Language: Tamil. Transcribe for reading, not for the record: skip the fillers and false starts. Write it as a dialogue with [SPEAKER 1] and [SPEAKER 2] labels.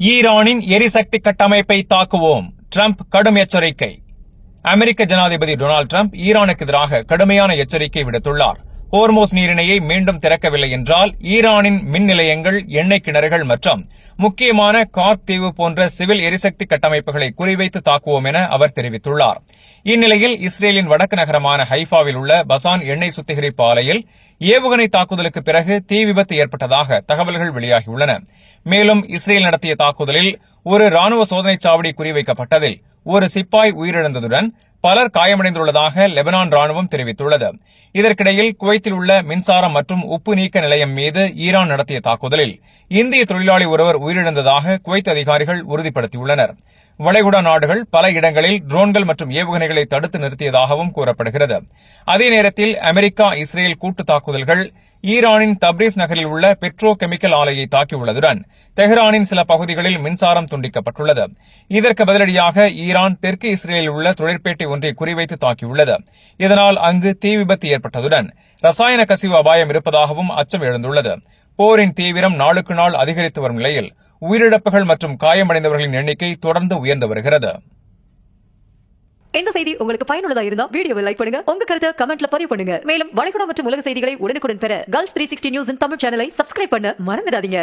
[SPEAKER 1] ஈரானின் எரிசக்தி கட்டமைப்பை தாக்குவோம், டிரம்ப் கடும் எச்சரிக்கை. அமெரிக்க ஜனாதிபதி டொனால்டு டிரம்ப் ஈரானுக்கு எதிராக கடுமையான எச்சரிக்கை விடுத்துள்ளார். ஹோர்மோஸ் நீரிணையை மீண்டும் திறக்கவில்லை என்றால் ஈரானின் மின் நிலையங்கள், எண்ணெய் கிணறுகள் மற்றும் முக்கியமான கார்க் தீவு போன்ற சிவில் எரிசக்தி கட்டமைப்புகளை குறிவைத்து தாக்குவோம் என அவர் தெரிவித்துள்ளார். இந்நிலையில் இஸ்ரேலின் வடக்கு நகரமான ஹைஃபாவில் உள்ள பசான் எண்ணெய் சுத்திகரிப்பு ஆலையில் ஏவுகணை தாக்குதலுக்கு பிறகு தீ விபத்து ஏற்பட்டதாக தகவல்கள் வெளியாகியுள்ளன. மேலும் இஸ்ரேல் நடத்திய தாக்குதலில் ஒரு ராணுவ சோதனைச் சாவடி குறிவைக்கப்பட்டதில் ஒரு சிப்பாய் உயிரிழந்ததுடன் பலர் காயமடைந்துள்ளதாக லெபனான் ராணுவம் தெரிவித்துள்ளது. இதற்கிடையில் குவைத்தில் உள்ள மின்சாரம் மற்றும் உப்பு நீக்க நிலையம் மீது ஈரான் நடத்திய தாக்குதலில் இந்திய தொழிலாளி ஒருவர் உயிரிழந்ததாக குவைத் அதிகாரிகள் உறுதிப்படுத்தியுள்ளனர். வளைகுடா நாடுகள் பல இடங்களில் ட்ரோன்கள் மற்றும் ஏவுகணைகளை தடுத்து நிறுத்தியதாகவும் கூறப்படுகிறது. அதே நேரத்தில் அமெரிக்கா இஸ்ரேல் கூட்டு தாக்குதல்கள் ஈரானின் தப்ரீஸ் நகரில் உள்ள பெட்ரோ கெமிக்கல் ஆலையை தாக்கியுள்ளதுடன் தெஹ்ரானின் சில பகுதிகளில் மின்சாரம் துண்டிக்கப்பட்டுள்ளது. இதற்கு பதிலடியாக ஈரான் தெற்கு இஸ்ரேலில் உள்ள தொழிற்பேட்டை ஒன்றை குறிவைத்து தாக்கியுள்ளது. இதனால் அங்கு தீ விபத்து ஏற்பட்டதுடன் ரசாயன கசிவு அபாயம் இருப்பதாகவும் அச்சம் எழுந்துள்ளது. போரின் தீவிரம் நாளுக்கு நாள் அதிகரித்து வரும் நிலையில் உயிரிழப்புகள் மற்றும் காயமடைந்தவர்களின் எண்ணிக்கை தொடர்ந்து உயர்ந்து வருகிறது.
[SPEAKER 2] இந்த செய்தி உங்களுக்கு பயனுள்ளதா இருந்தா வீடியோவை லைக் பண்ணுங்க, உங்க கருத்தை கமெண்ட்ல பதிவு பண்ணுங்க. மேலும் வளைகுடா மற்றும் உலக செய்திகளை உடனுக்குடன் பெற Gulf 360 நியூஸின் தமிழ் சேனலை சப்ஸ்கிரைப் பண்ண மறந்துடாதீங்க.